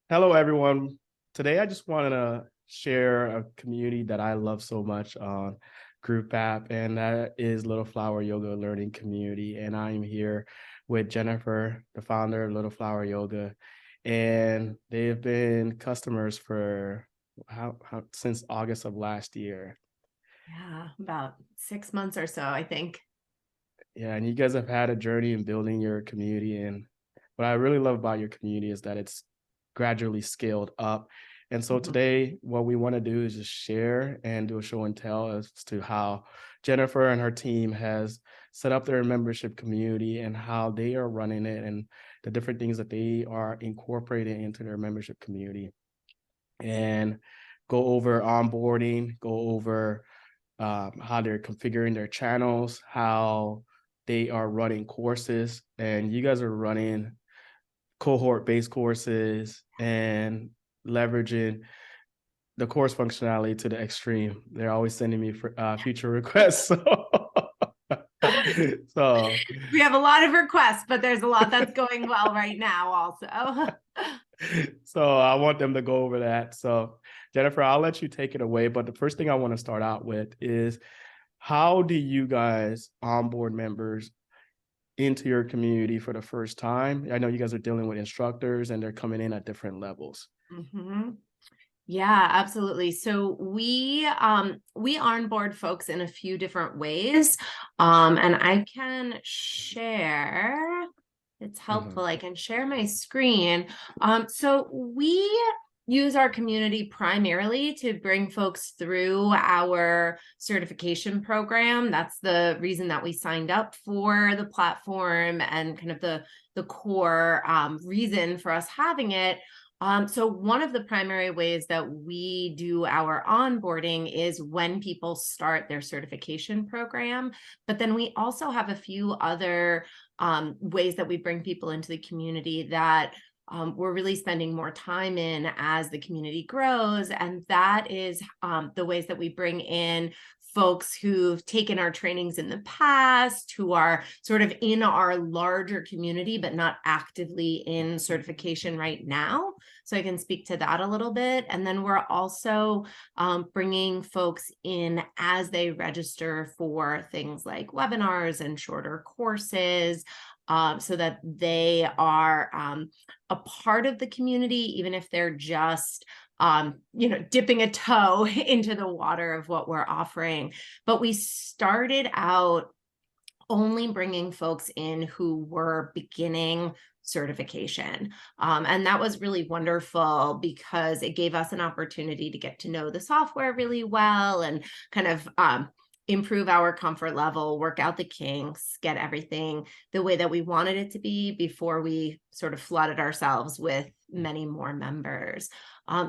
Hello, everyone. Today, I just wanted to share a community that I love so much on Group App, and that is Little Flower Yoga Learning Community. And I'm here with Jennifer, the founder of Little Flower Yoga, and they've been customers for how since August of last year. Yeah, about 6 months or so, I think. Yeah, and you guys have had a journey in building your community. And what I really love about your community is that it's gradually scaled up. And so Mhm. today, what we want to do is just share and do a show and tell as to how Jennifer and her team has set up their membership community and how they are running it and the different things that they are incorporating into their membership community. And go over onboarding, go over how they're configuring their channels, how they are running courses, and you guys are running cohort-based courses and leveraging the course functionality to the extreme. They're always sending me for future requests. So, We have a lot of requests, but there's a lot that's going well right now also. so I want them to go over that. So, Jennifer, I'll let you take it away. But the first thing I want to start out with is how do you guys onboard members into your community for the first time? I know you guys are dealing with instructors and they're coming in at different levels. Mhm. Yeah, absolutely. So we onboard folks in a few different ways. And I can share, it's Mhm. helpful. I can share my screen. So we use our community primarily to bring folks through our certification program. That's the reason that we signed up for the platform and kind of the core reason for us having it. So one of the primary ways that we do our onboarding is when people start their certification program. But then we also have a few other ways that we bring people into the community that we're really spending more time in as the community grows. And that is the ways that we bring in folks who've taken our trainings in the past, who are sort of in our larger community, but not actively in certification right now. So I can speak to that a little bit. And then we're also bringing folks in as they register for things like webinars and shorter courses. So that they are a part of the community, even if they're just dipping a toe into the water of what we're offering. But we started out only bringing folks in who were beginning certification. And that was really wonderful because it gave us an opportunity to get to know the software really well and kind of improve our comfort level, work out the kinks, get everything the way that we wanted it to be before we sort of flooded ourselves with many more members.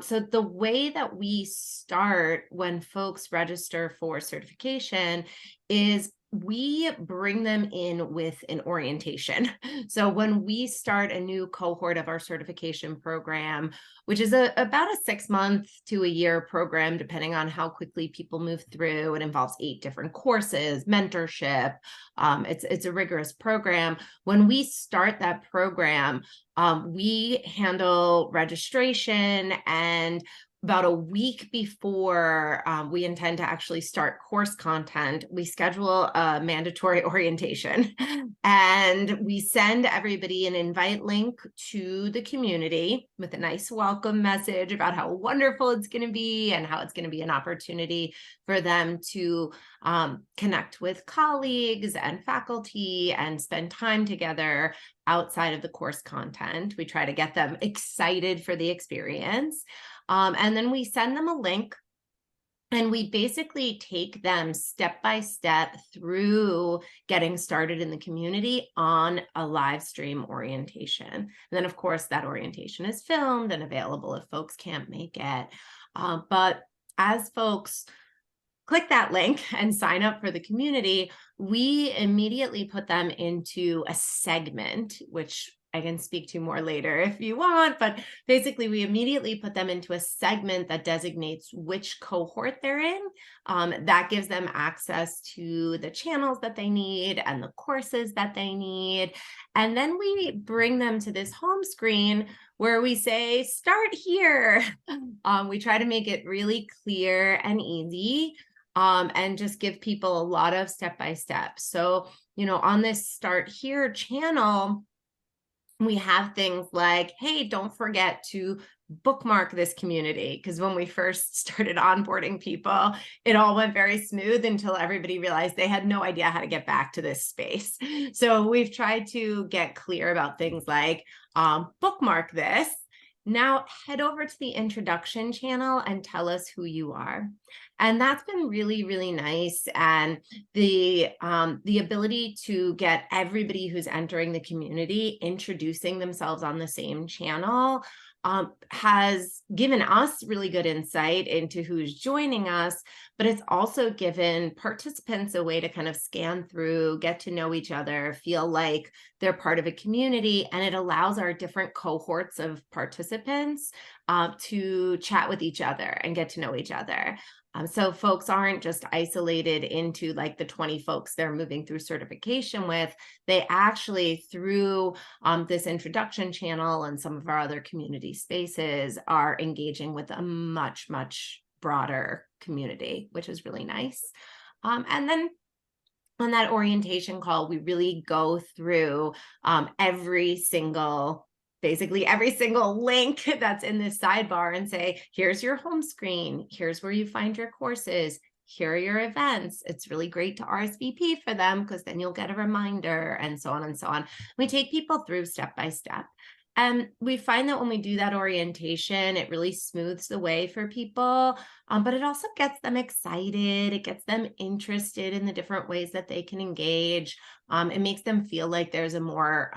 So the way that we start when folks register for certification is we bring them in with an orientation. So when we start a new cohort of our certification program, which is about a 6 month to a year program, depending on how quickly people move through, it involves 8 different courses, mentorship. It's a rigorous program. When we start that program, we handle registration, and about a week before we intend to actually start course content, we schedule a mandatory orientation and we send everybody an invite link to the community with a nice welcome message about how wonderful it's going to be and how it's going to be an opportunity for them to connect with colleagues and faculty and spend time together outside of the course content. We try to get them excited for the experience. And then we send them a link and we basically take them step by step through getting started in the community on a live stream orientation. And then, of course, that orientation is filmed and available if folks can't make it. But as folks click that link and sign up for the community, we immediately put them into a segment, which I can speak to more later if you want, but basically we immediately put them into a segment that designates which cohort they're in. That gives them access to the channels that they need and the courses that they need. And then we bring them to this home screen where we say, start here. We try to make it really clear and easy, and just give people a lot of step-by-step. So, on this Start Here channel, we have things like, hey, don't forget to bookmark this community. Because when we first started onboarding people, it all went very smooth until everybody realized they had no idea how to get back to this space. So we've tried to get clear about things like bookmark this. Now head over to the introduction channel and tell us who you are. And that's been really, really nice. And the ability to get everybody who's entering the community introducing themselves on the same channel has given us really good insight into who's joining us, but it's also given participants a way to kind of scan through, get to know each other, feel like they're part of a community, and it allows our different cohorts of participants to chat with each other and get to know each other. So folks aren't just isolated into like the 20 folks they're moving through certification with. They actually, through this introduction channel and some of our other community spaces, are engaging with a much, much broader community, which is really nice. And then on that orientation call, we really go through basically every single link that's in this sidebar and say, here's your home screen, here's where you find your courses, here are your events. It's really great to RSVP for them because then you'll get a reminder, and so on and so on. We take people through step by step. And we find that when we do that orientation, it really smooths the way for people, but it also gets them excited. It gets them interested in the different ways that they can engage. It makes them feel like there's a more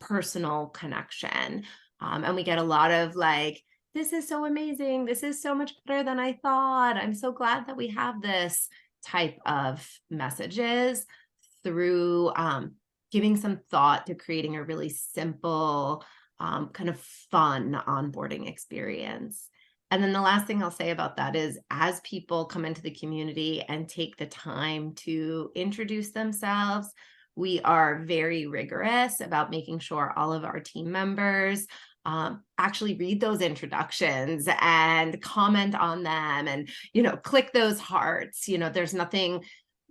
personal connection. And we get a lot of like, this is so amazing. This is so much better than I thought. I'm so glad that we have this type of messages through giving some thought to creating a really simple, kind of fun onboarding experience. And then the last thing I'll say about that is, as people come into the community and take the time to introduce themselves, we are very rigorous about making sure all of our team members actually read those introductions and comment on them and, click those hearts. There's nothing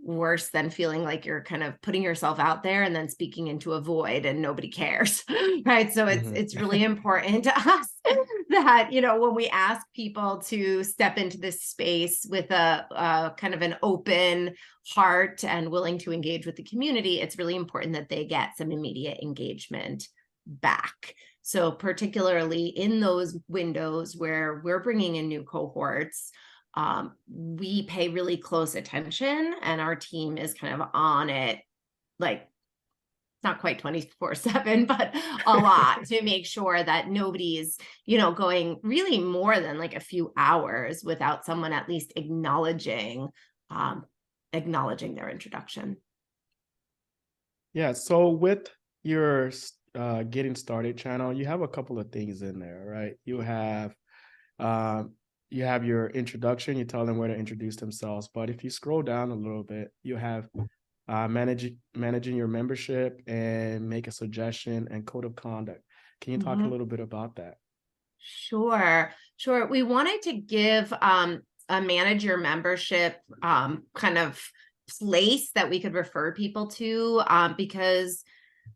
worse than feeling like you're kind of putting yourself out there and then speaking into a void and nobody cares, right? So it's really important to us that, when we ask people to step into this space with a kind of an open heart and willing to engage with the community, it's really important that they get some immediate engagement back. So particularly in those windows where we're bringing in new cohorts, we pay really close attention, and our team is kind of on it, like not quite 24/7, but a lot, to make sure that nobody's, going really more than like a few hours without someone at least acknowledging their introduction. Yeah, so with your getting started channel, you have a couple of things in there, right? You have your introduction, you tell them where to introduce themselves. But if you scroll down a little bit, you have managing your membership and make a suggestion and code of conduct. Can you talk a little bit about that? Sure. We wanted to give a manage your membership kind of place that we could refer people to, because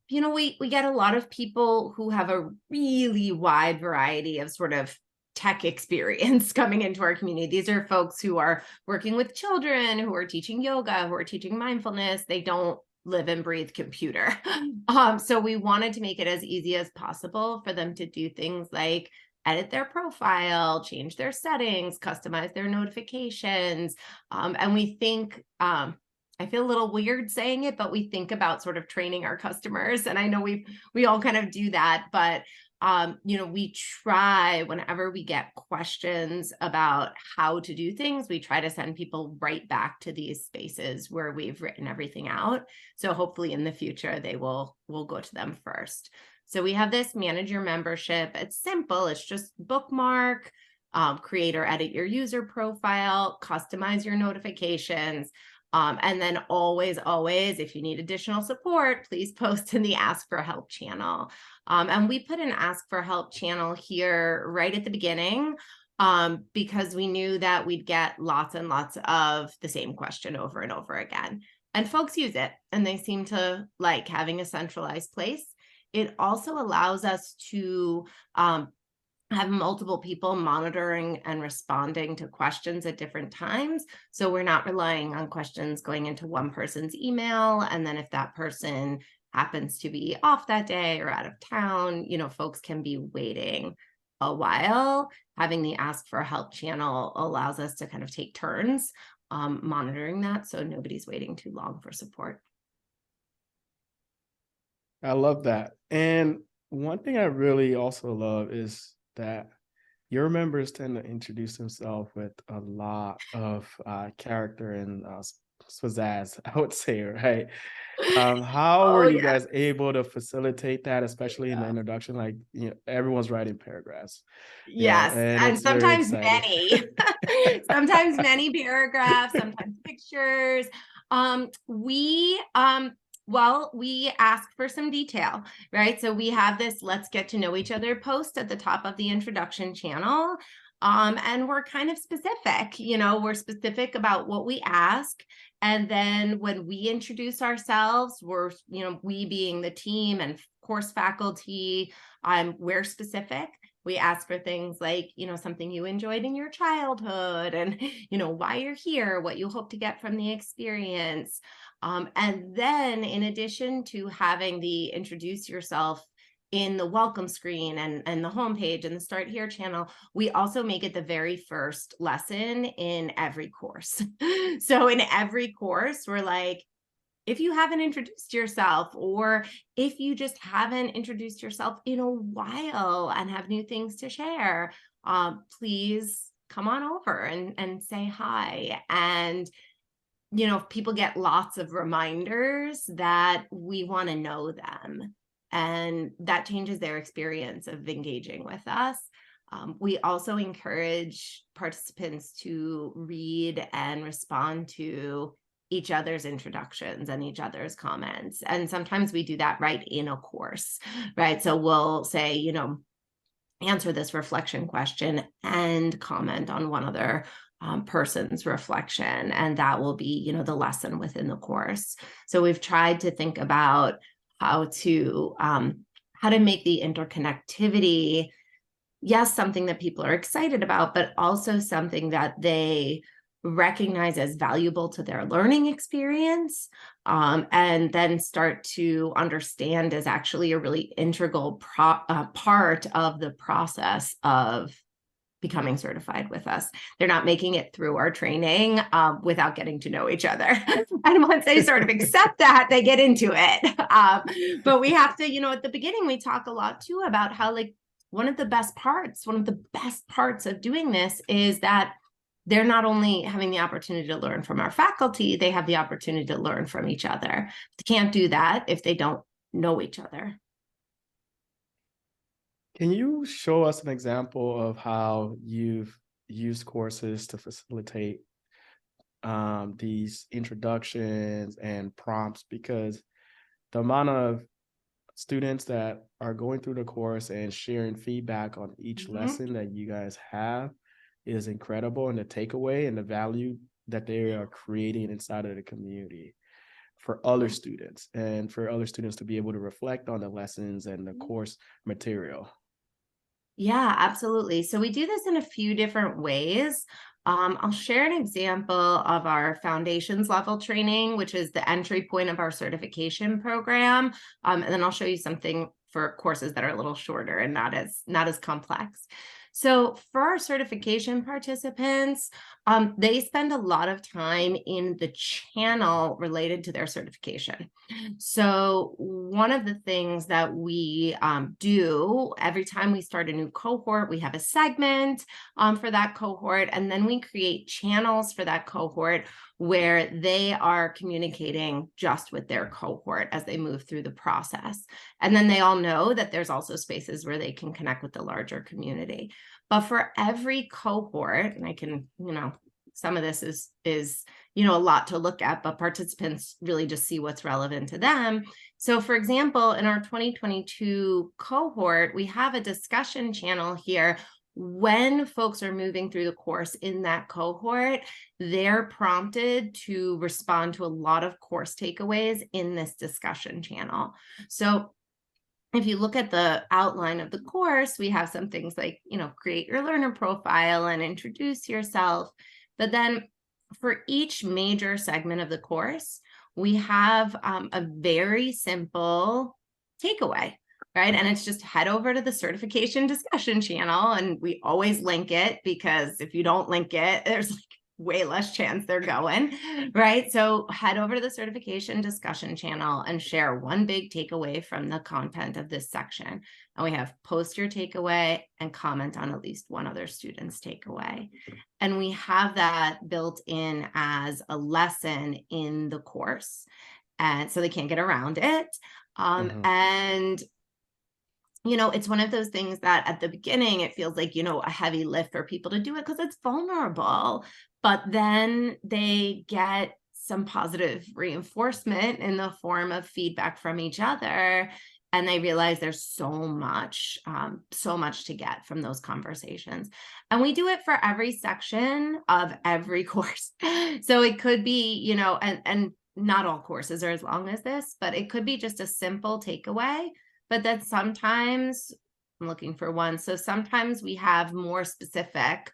we get a lot of people who have a really wide variety of sort of tech experience coming into our community. These are folks who are working with children, who are teaching yoga, who are teaching mindfulness. They don't live and breathe computer. So we wanted to make it as easy as possible for them to do things like edit their profile, change their settings, customize their notifications. And we think, I feel a little weird saying it, but we think about sort of training our customers. And I know we all kind of do that, but we try, whenever we get questions about how to do things, we try to send people right back to these spaces where we've written everything out. So hopefully in the future, they will go to them first. So we have this manage your membership. It's simple. It's just bookmark, create or edit your user profile, customize your notifications. And then always, if you need additional support, please post in the Ask for Help channel. And we put an Ask for Help channel here right at the beginning because we knew that we'd get lots and lots of the same question over and over again. And folks use it and they seem to like having a centralized place. It also allows us to have multiple people monitoring and responding to questions at different times. So we're not relying on questions going into one person's email. And then if that person happens to be off that day or out of town, folks can be waiting a while. Having the Ask for Help channel allows us to kind of take turns monitoring that. So nobody's waiting too long for support. I love that. And one thing I really also love is that your members tend to introduce themselves with a lot of character and pizzazz, I would say, right? How were Oh, you yeah. guys able to facilitate that, especially in the introduction? Like, everyone's writing paragraphs, Yes, and and it's very sometimes exciting. many, sometimes many paragraphs, sometimes pictures. We ask for some detail, right? So we have this let's get to know each other post at the top of the introduction channel. And we're kind of specific, we're specific about what we ask. And then when we introduce ourselves, we're, we being the team and course faculty, we're specific. We ask for things like, something you enjoyed in your childhood and, why you're here, what you hope to get from the experience. And then in addition to having the introduce yourself in the welcome screen and the homepage and the Start Here channel, we also make it the very first lesson in every course. So in every course, we're like, if you haven't introduced yourself, or if you just haven't introduced yourself in a while and have new things to share, please come on over and say hi. And people get lots of reminders that we want to know them, and that changes their experience of engaging with us. We also encourage participants to read and respond to each other's introductions and each other's comments. And sometimes we do that right in a course, right? So we'll say, answer this reflection question and comment on one other person's reflection, and that will be the lesson within the course. So we've tried to think about how to make the interconnectivity, yes, something that people are excited about, but also something that they recognize as valuable to their learning experience, and then start to understand as actually a really integral part of the process of becoming certified with us. They're not making it through our training without getting to know each other. And once they sort of accept that, they get into it. But we have to, at the beginning, we talk a lot too about how one of the best parts of doing this is that they're not only having the opportunity to learn from our faculty, they have the opportunity to learn from each other. They can't do that if they don't know each other. Can you show us an example of how you've used courses to facilitate these introductions and prompts? Because the amount of students that are going through the course and sharing feedback on each lesson that you guys have is incredible, and the takeaway and the value that they are creating inside of the community for other students, and for other students to be able to reflect on the lessons and the course material. Yeah, absolutely. So we do this in a few different ways. I'll share an example of our foundations level training, which is the entry point of our certification program. And then I'll show you something for courses that are a little shorter and not as complex. So for our certification participants, they spend a lot of time in the channel related to their certification. So one of the things that we do every time we start a new cohort, we have a segment for that cohort, and then we create channels for that cohort where they are communicating just with their cohort as they move through the process. And then they all know that there's also spaces where they can connect with the larger community. But for every cohort, and I can, some of this is a lot to look at, but participants really just see what's relevant to them. So for example, in our 2022 cohort, we have a discussion channel here. When folks are moving through the course in that cohort, they're prompted to respond to a lot of course takeaways in this discussion channel. So if you look at the outline of the course, we have some things like, create your learner profile and introduce yourself. But then for each major segment of the course, we have a very simple takeaway, right? And it's just head over to the certification discussion channel, and we always link it, because if you don't link it, there's like way less chance they're going, right? So head over to the certification discussion channel and share one big takeaway from the content of this section. And we have post your takeaway and comment on at least one other student's takeaway. And we have that built in as a lesson in the course. And so they can't get around it. And it's one of those things that at the beginning, it feels like, a heavy lift for people to do it because it's vulnerable. But then they get some positive reinforcement in the form of feedback from each other. And they realize there's so much to get from those conversations. And we do it for every section of every course. So it could be, and not all courses are as long as this, but it could be just a simple takeaway. But then sometimes, I'm looking for one. So sometimes we have more specific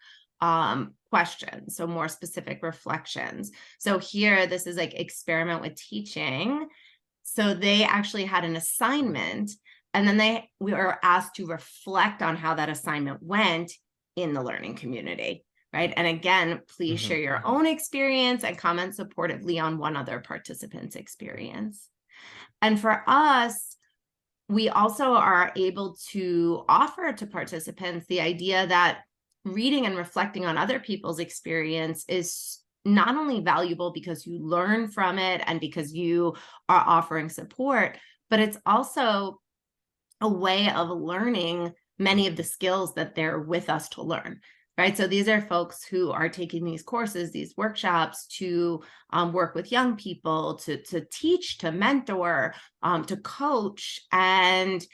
questions, so more specific reflections. So here, this is like experiment with teaching. So they actually had an assignment, and then we were asked to reflect on how that assignment went in the learning community, right? And again, please share your own experience and comment supportively on one other participant's experience. And for us, we also are able to offer to participants the idea that reading and reflecting on other people's experience is not only valuable because you learn from it and because you are offering support, but it's also a way of learning many of the skills that they're with us to learn. Right. So these are folks who are taking these courses, these workshops to work with young people, to teach, to mentor, to coach. And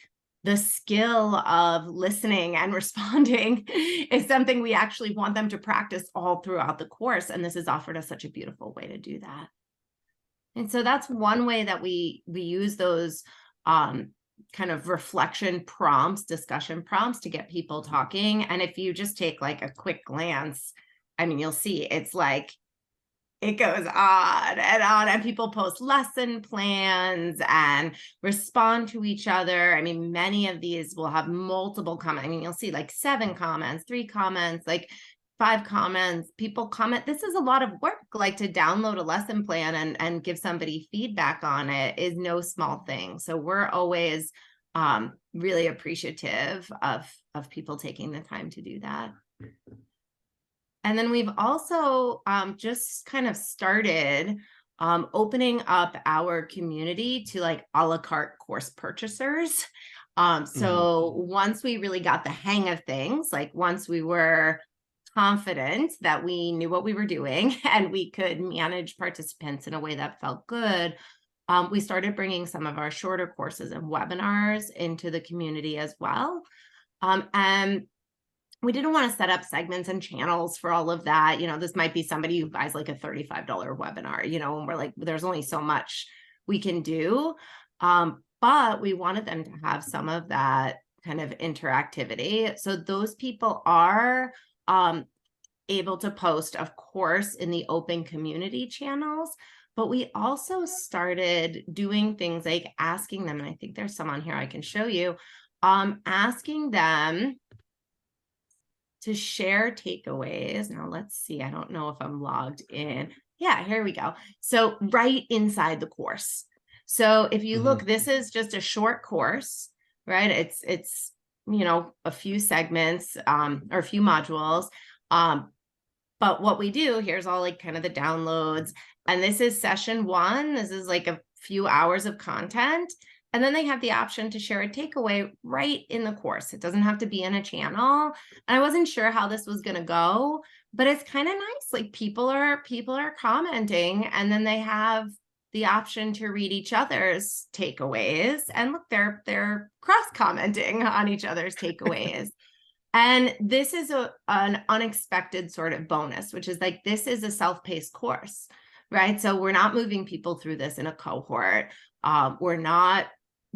the skill of listening and responding is something we actually want them to practice all throughout the course. And this has offered us such a beautiful way to do that. And so that's one way that we use those kind of reflection prompts, discussion prompts to get people talking. And if you just take like a quick glance, I mean, you'll see it's like, it goes on, and people post lesson plans and respond to each other. I mean, many of these will have multiple comments. I mean, you'll see like 7 comments, 3 comments, like 5 comments, people comment. This is a lot of work, like to download a lesson plan and give somebody feedback on it is no small thing. So we're always really appreciative of people taking the time to do that. And then we've also just kind of started opening up our community to like a la carte course purchasers. So once we really got the hang of things, like once we were confident that we knew what we were doing and we could manage participants in a way that felt good, we started bringing some of our shorter courses and webinars into the community as well. And we didn't want to set up segments and channels for all of that. This might be somebody who buys like a $35 webinar, and we're like, there's only so much we can do. But we wanted them to have some of that kind of interactivity. So those people are able to post, of course, in the open community channels. But we also started doing things like asking them, and I think there's some on here I can show you, asking them to share takeaways. Now let's see, I don't know if I'm logged in. Yeah, here we go. So right inside the course. So if you look, this is just a short course, right? It's a few segments or a few modules. But what we do, here's all like kind of the downloads. And this is session 1. This is like a few hours of content. And then they have the option to share a takeaway right in the course. It doesn't have to be in a channel. And I wasn't sure how this was going to go, but it's kind of nice. Like people are commenting, and then they have the option to read each other's takeaways. And look, they're cross-commenting on each other's takeaways. And this is an unexpected sort of bonus, which is like, this is a self-paced course, right? So we're not moving people through this in a cohort. We're not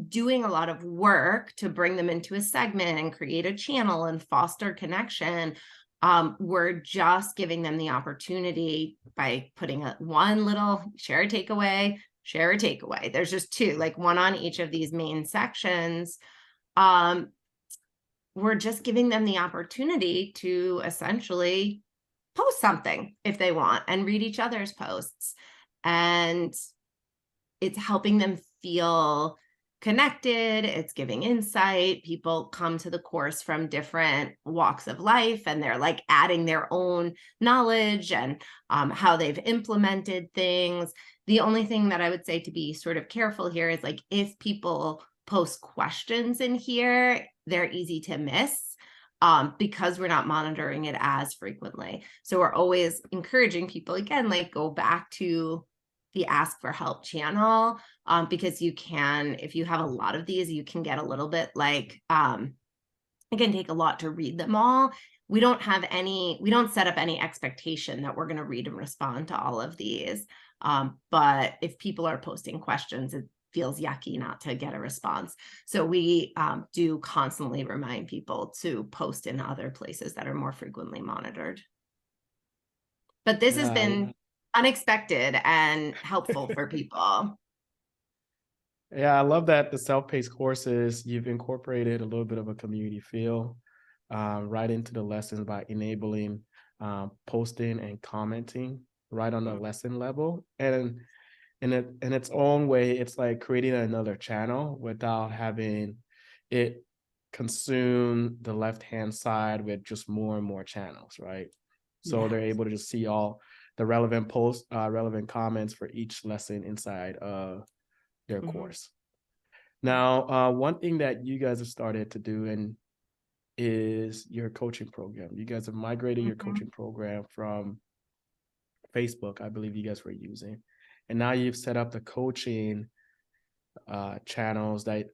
doing a lot of work to bring them into a segment and create a channel and foster connection. We're just giving them the opportunity by putting one little share a takeaway. There's just 2, like one on each of these main sections. We're just giving them the opportunity to essentially post something if they want and read each other's posts. And it's helping them feel connected. It's giving insight. People come to the course from different walks of life, and they're like adding their own knowledge and how they've implemented things. The only thing that I would say to be sort of careful here is like, if people post questions in here, they're easy to miss because we're not monitoring it as frequently. So we're always encouraging people, again, like go back to the ask for help channel because you can, if you have a lot of these, you can get a little bit like, it can take a lot to read them all. We don't set up any expectation that we're going to read and respond to all of these. But if people are posting questions, it feels yucky not to get a response. So we do constantly remind people to post in other places that are more frequently monitored. But this has been unexpected and helpful for people. Yeah, I love that the self-paced courses, you've incorporated a little bit of a community feel right into the lessons by enabling posting and commenting right on the lesson level. And in its own way, it's like creating another channel without having it consume the left-hand side with just more and more channels, right? So they're able to just see all the relevant posts, relevant comments for each lesson inside of their course. Now, one thing that you guys have started to do is your coaching program. You guys have migrated your coaching program from Facebook, I believe you guys were using. And now you've set up the coaching channels that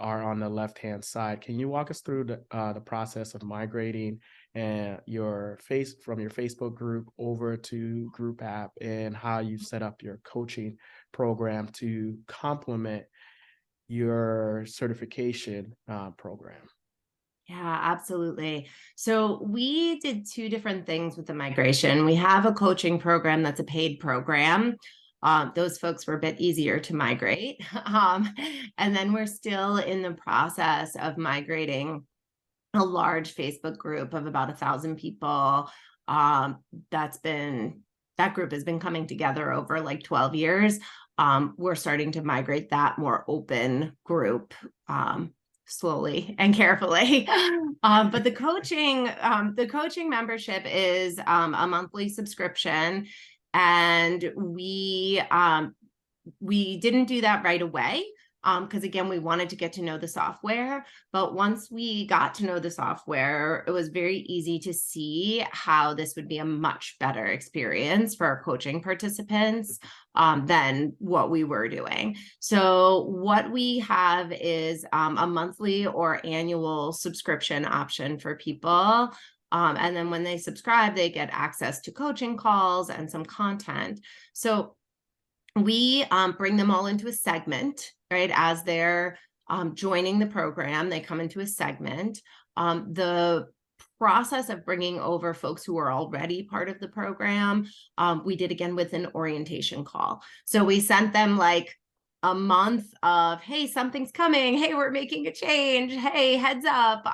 are on the left-hand side. Can you walk us through the process of migrating from your Facebook group over to Group App, and how you set up your coaching program to complement your certification program? Yeah, absolutely. So we did 2 different things with the migration. We have a coaching program that's a paid program. Those folks were a bit easier to migrate. And then we're still in the process of migrating a large Facebook group of about 1,000 people. That group has been coming together over like 12 years. We're starting to migrate that more open group slowly and carefully. But the coaching membership is a monthly subscription. And we didn't do that right away because again, we wanted to get to know the software. But once we got to know the software, it was very easy to see how this would be a much better experience for our coaching participants than what we were doing. So what we have is a monthly or annual subscription option for people. And then when they subscribe, they get access to coaching calls and some content. So we bring them all into a segment, right? As they're joining the program, they come into a segment. The process of bringing over folks who are already part of the program, we did again with an orientation call. So we sent them like a month of, hey, something's coming. Hey, we're making a change. Hey, heads up.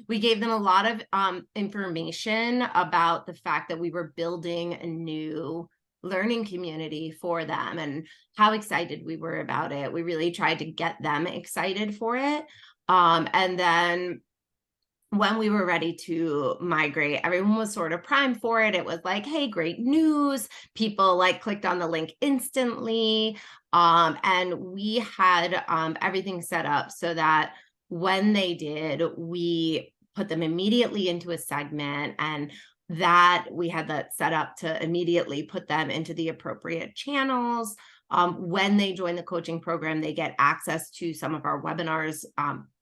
We gave them a lot of information about the fact that we were building a new learning community for them and how excited we were about it. We really tried to get them excited for it. And then when we were ready to migrate, everyone was sort of primed for it. It was like, hey, great news. People like clicked on the link instantly. And we had everything set up so that when they did, we put them immediately into a segment, and that we had that set up to immediately put them into the appropriate channels. When they join the coaching program, they get access to some of our webinars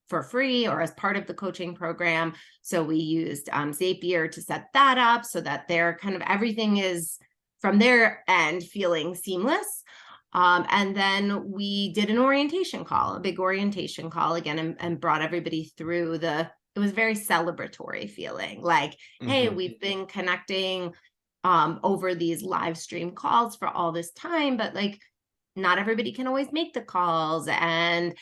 for free or as part of the coaching program. So we used Zapier to set that up so that their kind of everything is from their end feeling seamless. And then we did an orientation call, a big orientation call again, and brought everybody through it was very celebratory feeling like, hey, we've been connecting over these live stream calls for all this time, but like, not everybody can always make the calls, and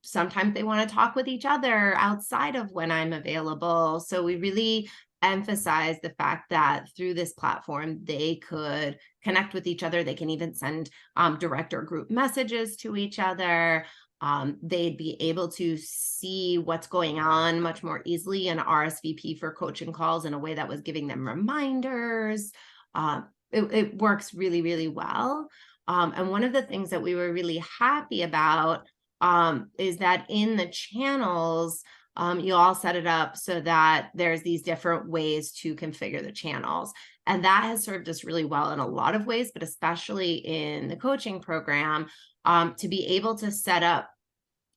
sometimes they want to talk with each other outside of when I'm available. So we really emphasize the fact that through this platform, they could connect with each other. They can even send direct or group messages to each other. They'd be able to see what's going on much more easily and RSVP for coaching calls in a way that was giving them reminders. It works really, really well. And one of the things that we were really happy about is that in the channels, you all set it up so that there's these different ways to configure the channels. And that has served us really well in a lot of ways, but especially in the coaching program, to be able to set up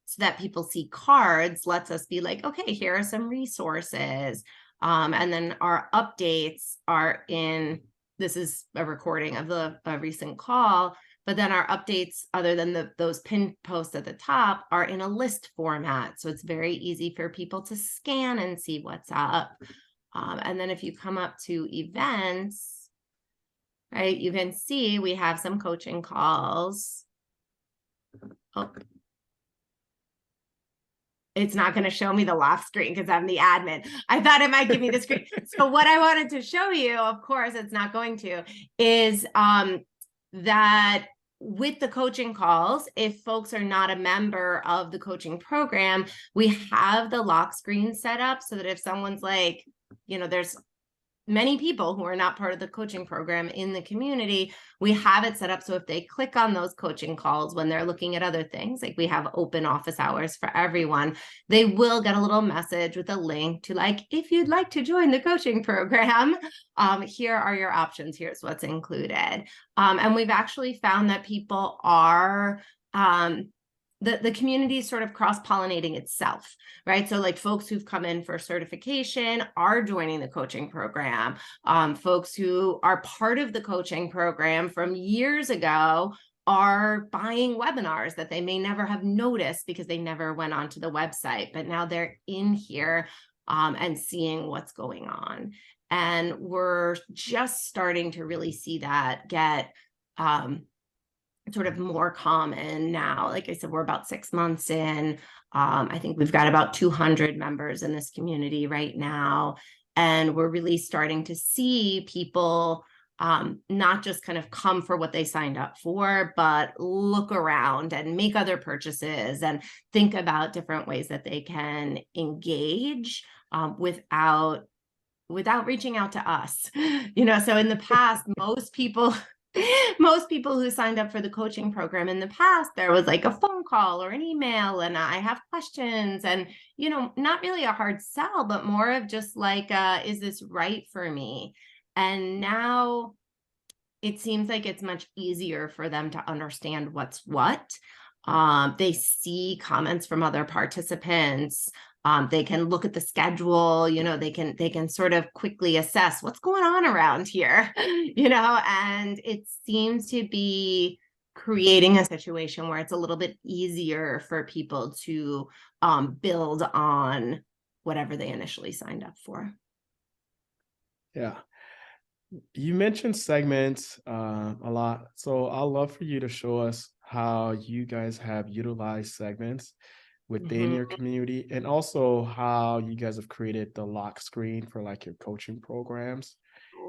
so that people see cards lets us be like, okay, here are some resources. And then our updates are in, this is a recording of a recent call, but then our updates, other than those pinned posts at the top, are in a list format. So it's very easy for people to scan and see what's up. And then if you come up to events, right, you can see we have some coaching calls. Oh, it's not going to show me the lock screen because I'm the admin. I thought it might give me the screen. So what I wanted to show you, of course, it's not going to, is that with the coaching calls, if folks are not a member of the coaching program, we have the lock screen set up so that if someone's like, there's many people who are not part of the coaching program in the community, we have it set up so if they click on those coaching calls when they're looking at other things, like we have open office hours for everyone, they will get a little message with a link to like, if you'd like to join the coaching program, here are your options, here's what's included. And we've actually found that people are the community is sort of cross-pollinating itself, right? So like folks who've come in for certification are joining the coaching program. Folks who are part of the coaching program from years ago are buying webinars that they may never have noticed because they never went onto the website, but now they're in here and seeing what's going on. And we're just starting to really see that get sort of more common now. Like I said, we're about 6 months in. I think we've got about 200 members in this community right now. And we're really starting to see people not just kind of come for what they signed up for, but look around and make other purchases and think about different ways that they can engage without reaching out to us. So in the past, most people who signed up for the coaching program in the past, there was like a phone call or an email and I have questions and, not really a hard sell, but more of just like, is this right for me? And now it seems like it's much easier for them to understand what's what. They see comments from other participants. They can look at the schedule, they can sort of quickly assess what's going on around here, and it seems to be creating a situation where it's a little bit easier for people to build on whatever they initially signed up for. Yeah. You mentioned segments a lot. So I'd love for you to show us how you guys have utilized segments within Mhm. your community, and also how you guys have created the lock screen for like your coaching programs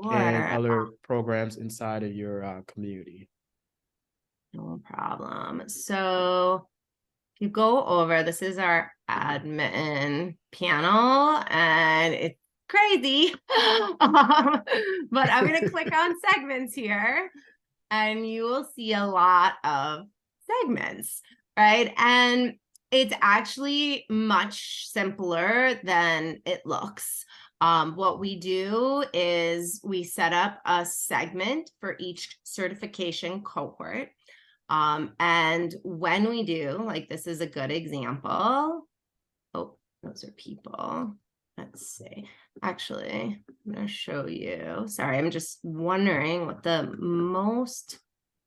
and Sure. other programs inside of your community. No problem. So if you go over, this is our admin panel and it's crazy. But I'm going to click on segments here and you will see a lot of segments, right? And it's actually much simpler than it looks. What we do is we set up a segment for each certification cohort. And when we do, like this is a good example. Oh, those are people. Let's see. Actually, I'm going to show you. Sorry, I'm just wondering what the most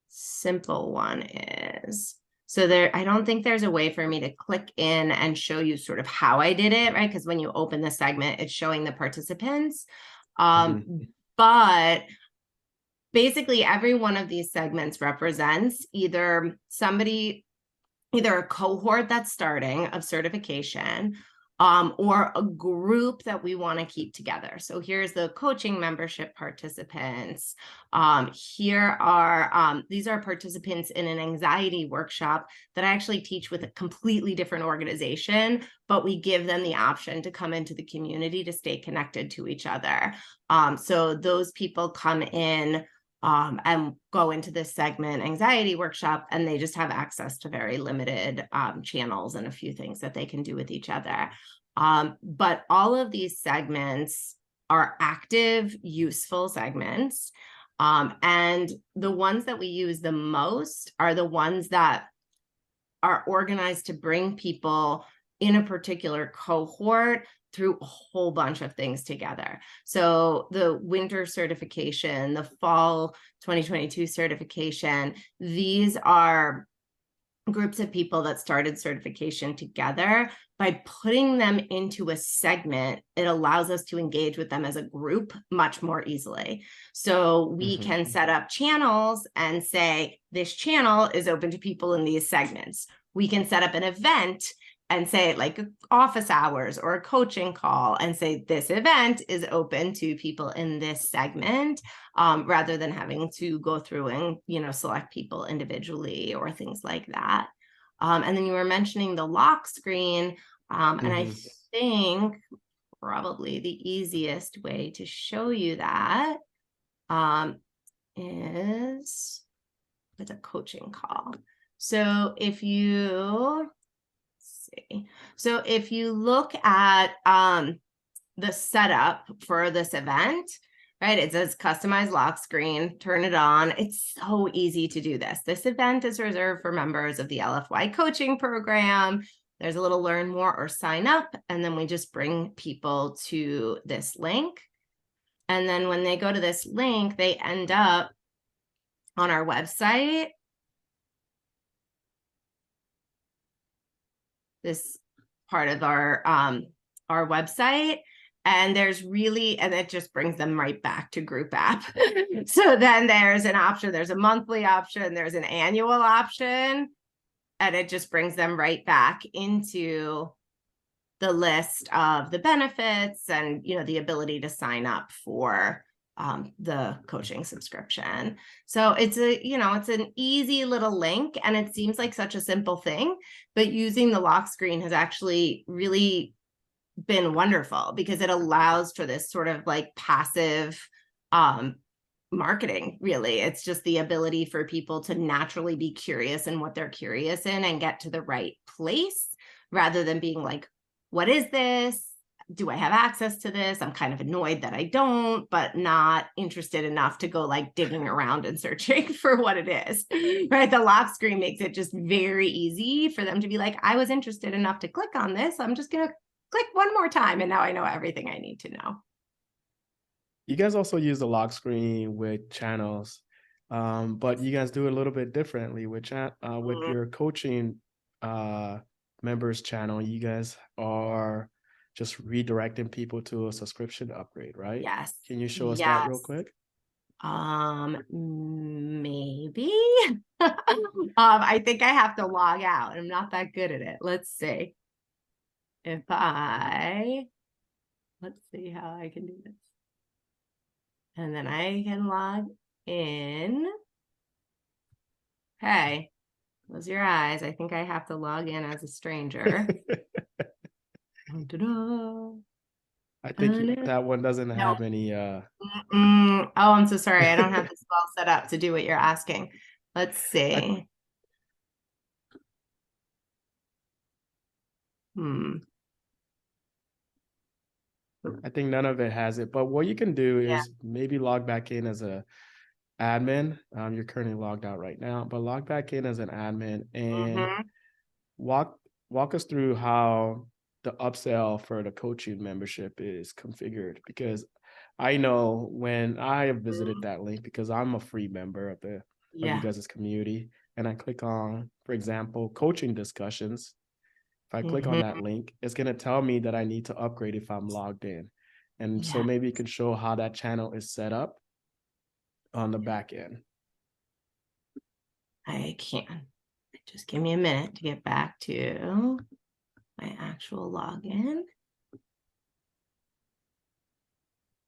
simple one is. So there, I don't think there's a way for me to click in and show you sort of how I did it, right? Because when you open the segment, it's showing the participants. Mhm. But basically every one of these segments represents either a cohort that's starting of certification, or a group that we want to keep together. So here's the coaching membership participants. Here are these are participants in an anxiety workshop that I actually teach with a completely different organization, but we give them the option to come into the community to stay connected to each other. So those people come in and go into this segment anxiety workshop, and they just have access to very limited channels and a few things that they can do with each other. But all of these segments are active, useful segments. And the ones that we use the most are the ones that are organized to bring people in a particular cohort through a whole bunch of things together. So the winter certification, the fall 2022 certification, these are groups of people that started certification together. By putting them into a segment, it allows us to engage with them as a group much more easily. So we can Mhm. set up channels and say, this channel is open to people in these segments. We can set up an event and say like office hours or a coaching call and say this event is open to people in this segment, rather than having to go through and select people individually or things like that. And then you were mentioning the lock screen, and I Mhm. think probably the easiest way to show you that um, is with a coaching call. So if you see, so if you look at the setup for this event, right? It says customize lock screen, turn it on. It's so easy to do this. This event is reserved for members of the LFY coaching program. There's a little learn more or sign up, and then we just bring people to this link. And then when they go to this link, they end up on our website. This part of our website, and it just brings them right back to group app. So then there's an option, there's a monthly option, there's an annual option, and it just brings them right back into the list of the benefits and the ability to sign up for the coaching subscription. So it's an easy little link, and it seems like such a simple thing, but using the lock screen has actually really been wonderful because it allows for this sort of like passive marketing. Really, it's just the ability for people to naturally be curious in what they're curious in and get to the right place, rather than being like, what is this? Do I have access to this? I'm kind of annoyed that I don't, but not interested enough to go like digging around and searching for what it is, right? The lock screen makes it just very easy for them to be like, I was interested enough to click on this. I'm just going to click one more time, and now I know everything I need to know. You guys also use the lock screen with channels, but you guys do it a little bit differently with your coaching uh, members channel. You guys are just redirecting people to a subscription upgrade, right? Yes. Can you show us that real Yes. quick? Maybe. I think I have to log out. I'm not that good at it. Let's see. Let's see how I can do this. And then I can log in. Okay. Close your eyes. I think I have to log in as a stranger. Ta-da. I think that one doesn't have any Oh, I'm so sorry. I don't have this all set up to do what you're asking. Let's see. I think none of it has it, but what you can do Yeah. is maybe log back in as a admin. You're currently logged out right now, but log back in as an admin and walk us through how the upsell for the coaching membership is configured, because I know when I have visited that link, because I'm a free member of of you guys' community, and I click on, for example, coaching discussions. If I click on that link, it's going to tell me that I need to upgrade if I'm logged in. And so maybe you can show how that channel is set up on the back end. I can. Just give me a minute to get back to my actual login.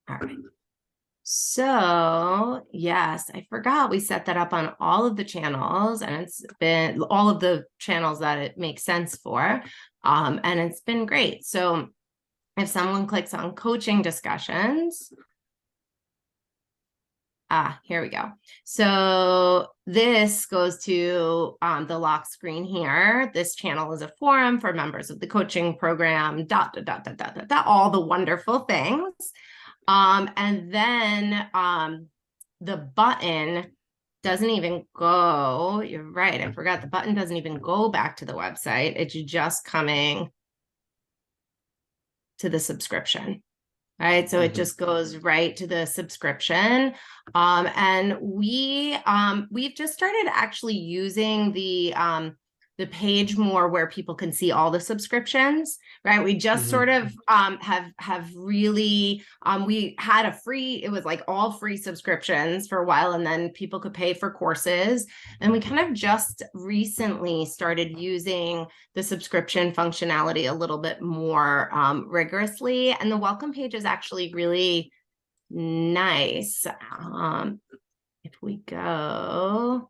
All right. So yes, I forgot we set that up on all of the channels, and it's been all of the channels that it makes sense for. And it's been great. So if someone clicks on coaching discussions, here we go. So this goes to the lock screen here. This channel is a forum for members of the coaching program, all the wonderful things. And then the button doesn't even go. You're right. I forgot the button doesn't even go back to the website. It's just coming to the subscription. Right. So it just goes right to the subscription. And we've just started actually using the page more where people can see all the subscriptions, right? We just sort of have really we had it was like all free subscriptions for a while, and then people could pay for courses. And we kind of just recently started using the subscription functionality a little bit more rigorously. And the welcome page is actually really nice. If we go,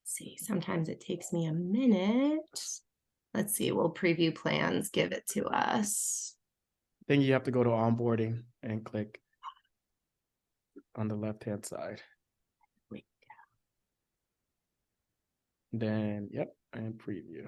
see, sometimes it takes me a minute. Let's see, will preview plans give it to us? I think you have to go to onboarding and click on the left-hand side. Then, and preview.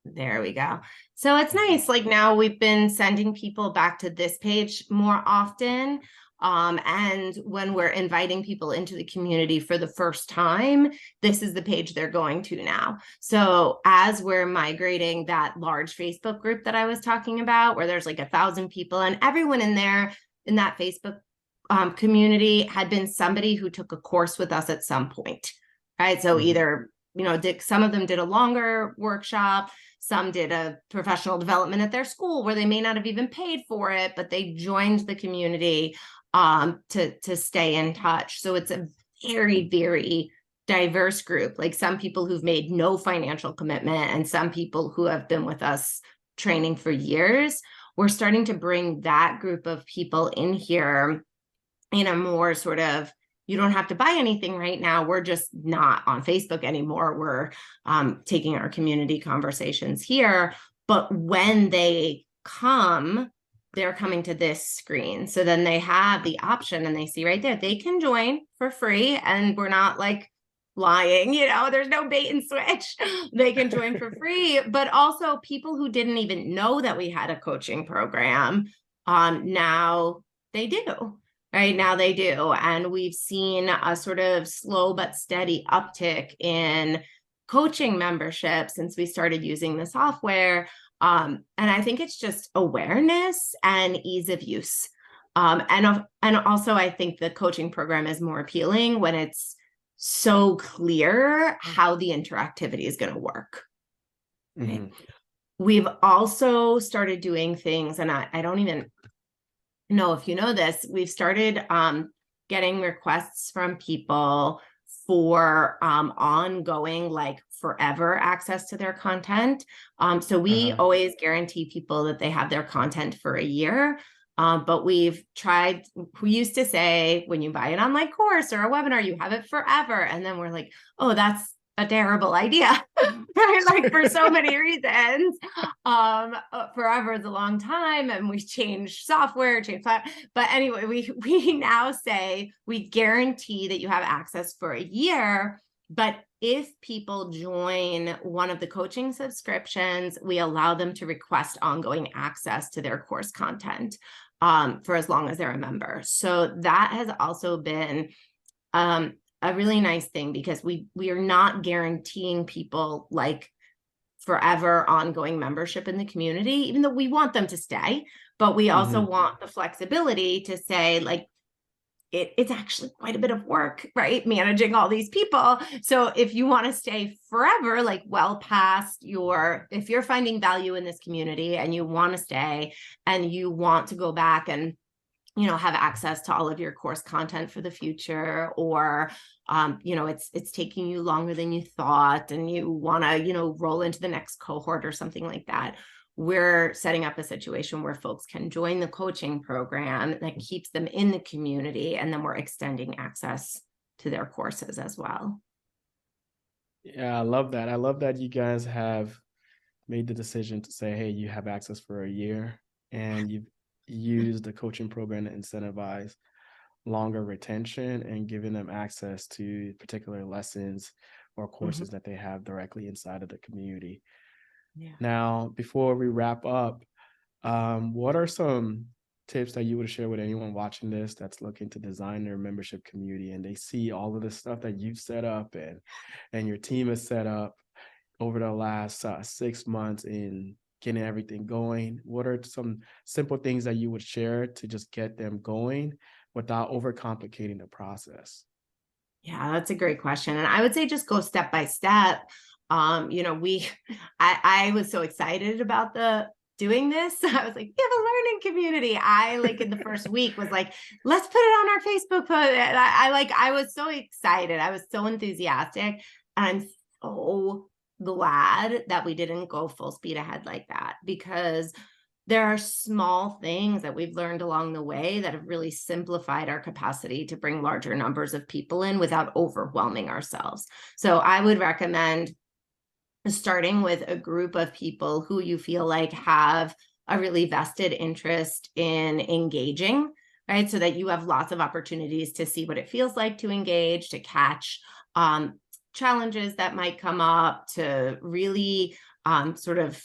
There we go. So it's nice. Like now we've been sending people back to this page more often. And when we're inviting people into the community for the first time, this is the page they're going to now. So as we're migrating that large Facebook group that I was talking about, where there's like 1,000 people, and everyone in there in that Facebook community had been somebody who took a course with us at some point, right? So either, some of them did a longer workshop, some did a professional development at their school where they may not have even paid for it, but they joined the community to stay in touch. So it's a very, very diverse group, like some people who've made no financial commitment and some people who have been with us training for years. We're starting to bring that group of people in here in a more sort of, you don't have to buy anything right now. We're just not on Facebook anymore. We're taking our community conversations here. But when they come, they're coming to this screen. So then they have the option and they see right there, they can join for free. And we're not like lying, there's no bait and switch. They can join for free. But also people who didn't even know that we had a coaching program, now they do. Right now they do. And we've seen a sort of slow but steady uptick in coaching membership since we started using the software. And I think it's just awareness and ease of use. And also I think the coaching program is more appealing when it's so clear how the interactivity is going to work. Right? We've also started doing things, and I don't even know if you know this, we've started getting requests from people for ongoing, like forever access to their content. So we Uh-huh. always guarantee people that they have their content for a year. But we used to say when you buy an online course or a webinar, you have it forever. And then we're like, oh, that's a terrible idea. Right? Like for so many reasons. Forever is a long time, and we changed software, but anyway, we now say we guarantee that you have access for a year. But if people join one of the coaching subscriptions, we allow them to request ongoing access to their course content for as long as they're a member. So that has also been a really nice thing, because we are not guaranteeing people like forever ongoing membership in the community, even though we want them to stay, but we also Hmm. want the flexibility to say, like, it's actually quite a bit of work, right? Managing all these people. So if you want to stay forever, like well past if you're finding value in this community and you want to stay and you want to go back and have access to all of your course content for the future, or it's taking you longer than you thought and you want to roll into the next cohort or something like that, we're setting up a situation where folks can join the coaching program that keeps them in the community, and then we're extending access to their courses as well. Yeah, I love that. I love that you guys have made the decision to say, hey, you have access for a year, and you've used the coaching program to incentivize longer retention and giving them access to particular lessons or Mhm. courses that they have directly inside of the community. Yeah. Now, before we wrap up, what are some tips that you would share with anyone watching this that's looking to design their membership community and they see all of the stuff that you've set up and your team has set up over the last 6 months in getting everything going? What are some simple things that you would share to just get them going without overcomplicating the process? Yeah, that's a great question. And I would say just go step by step. We I was so excited about the doing this. I was like, we have a learning community. I like in the first week was like, let's put it on our Facebook post. And I was so excited. I was so enthusiastic. And I'm so glad that we didn't go full speed ahead like that, because there are small things that we've learned along the way that have really simplified our capacity to bring larger numbers of people in without overwhelming ourselves. So I would recommend starting with a group of people who you feel like have a really vested interest in engaging, right? So that you have lots of opportunities to see what it feels like to engage, to catch challenges that might come up, to really sort of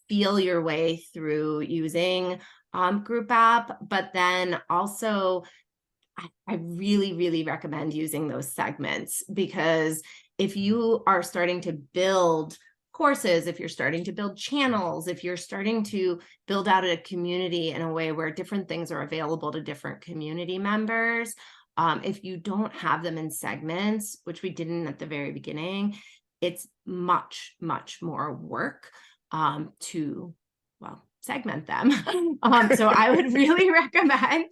feel your way through using group app. But then also I really, really recommend using those segments, because if you are starting to build courses, if you're starting to build channels, if you're starting to build out a community in a way where different things are available to different community members, if you don't have them in segments, which we didn't at the very beginning, it's much, much more work to, well, segment them. So I would really recommend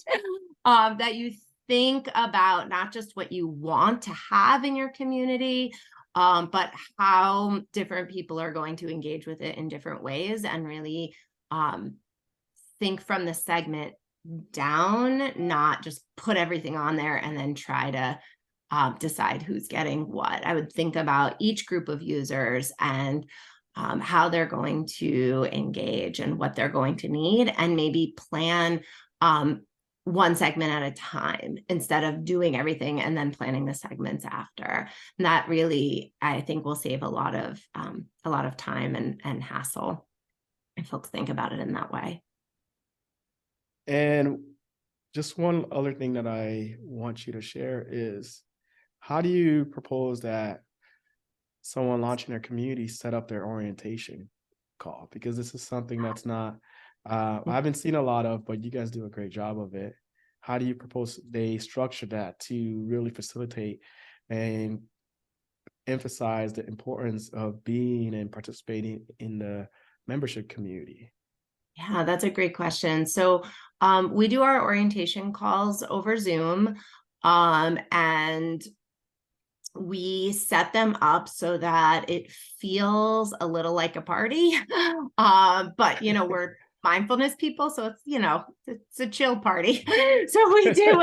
that you think about not just what you want to have in your community, but how different people are going to engage with it in different ways, and really think from the segment down, not just put everything on there and then try to decide who's getting what. I would think about each group of users and how they're going to engage and what they're going to need, and maybe plan one segment at a time instead of doing everything and then planning the segments after. And that really, I think, will save a lot of time and hassle if folks think about it in that way. And just one other thing that I want you to share is, how do you propose that someone launching their community set up their orientation call? Because this is something that's not, I haven't seen a lot of, but you guys do a great job of it. How do you propose they structure that to really facilitate and emphasize the importance of being and participating in the membership community? Yeah, that's a great question. So We do our orientation calls over Zoom, and we set them up so that it feels a little like a party. But we're mindfulness people, so it's a chill party. So we do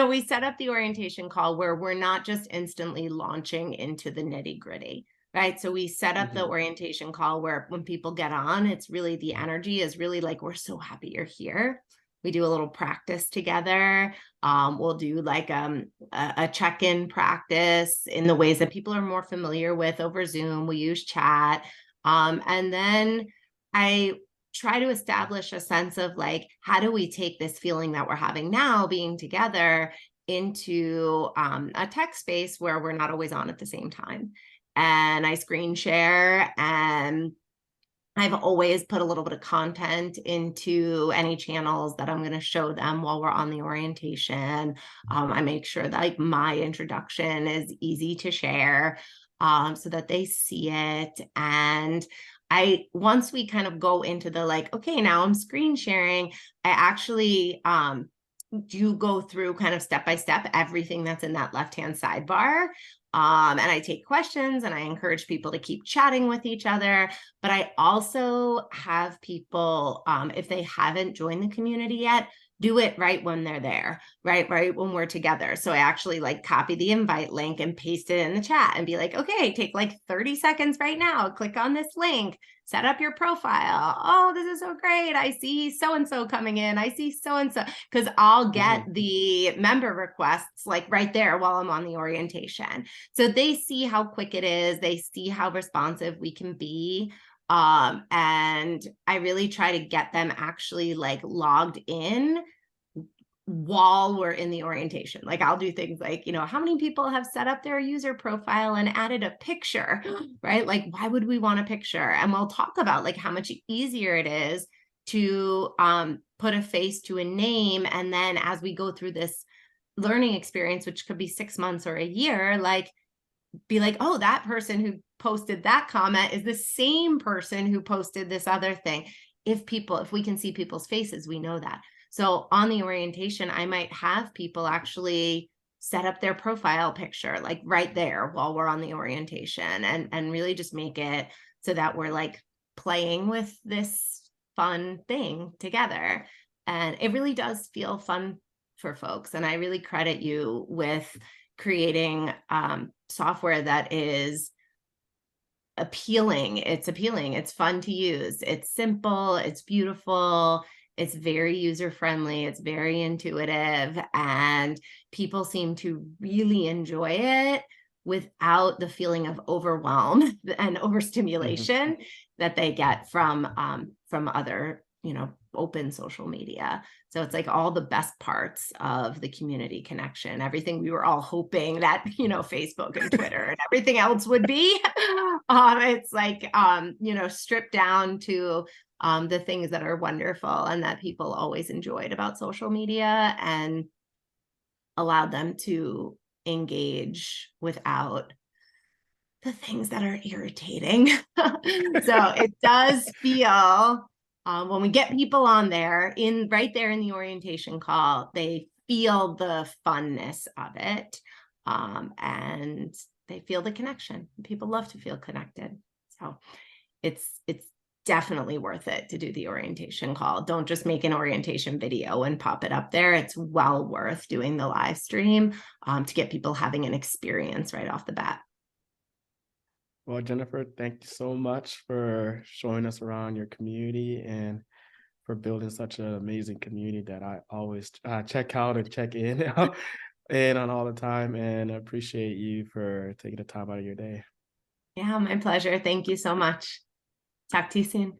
we set up the orientation call where we're not just instantly launching into the nitty-gritty. Right. So we set up the orientation call where when people get on, it's really the energy is really like, we're so happy you're here. We do a little practice together. We'll do like a check-in practice in the ways that people are more familiar with over Zoom. We use chat. And then I try to establish a sense of like, how do we take this feeling that we're having now being together into a tech space where we're not always on at the same time. And I screen share, and I've always put a little bit of content into any channels that I'm going to show them while we're on the orientation. I make sure that like my introduction is easy to share, so that they see it. And once we kind of go into the like, okay, now I'm screen sharing, I actually do go through kind of step by step everything that's in that left-hand sidebar. And I take questions and I encourage people to keep chatting with each other. But I also have people, if they haven't joined the community yet, do it right when they're there, right when we're together. So I actually like copy the invite link and paste it in the chat and be like, okay, take like 30 seconds right now, click on this link, set up your profile. Oh, this is so great. I see so-and-so coming in. I see so-and-so, because I'll get the member requests like right there while I'm on the orientation. So they see how quick it is. They see how responsive we can be. And I really try to get them actually like logged in while we're in the orientation. Like I'll do things like, how many people have set up their user profile and added a picture, right? Like, why would we want a picture? And we'll talk about like how much easier it is to put a face to a name. And then as we go through this learning experience, which could be 6 months or a year, like be like, oh, that person who posted that comment is the same person who posted this other thing. If we can see people's faces, we know that. So on the orientation, I might have people actually set up their profile picture like right there while we're on the orientation, and really just make it so that we're like playing with this fun thing together. And it really does feel fun for folks. And I really credit you with creating software that is appealing. It's fun to use. It's simple. It's beautiful. It's very user-friendly. It's very intuitive. And people seem to really enjoy it without the feeling of overwhelm and overstimulation that they get from other, open social media. So it's like all the best parts of the community connection, everything we were all hoping that, Facebook and Twitter and everything else would be. It's like, stripped down to the things that are wonderful and that people always enjoyed about social media, and allowed them to engage without the things that are irritating. So it does feel, when we get people on there right there in the orientation call, they feel the funness of it. And they feel the connection. People love to feel connected. So it's definitely worth it to do the orientation call. Don't just make an orientation video and pop it up there. It's well worth doing the live stream to get people having an experience right off the bat. Well, Jennifer, thank you so much for showing us around your community and for building such an amazing community that I always check out and check in on all the time. And I appreciate you for taking the time out of your day. Yeah, my pleasure. Thank you so much. Talk to you soon.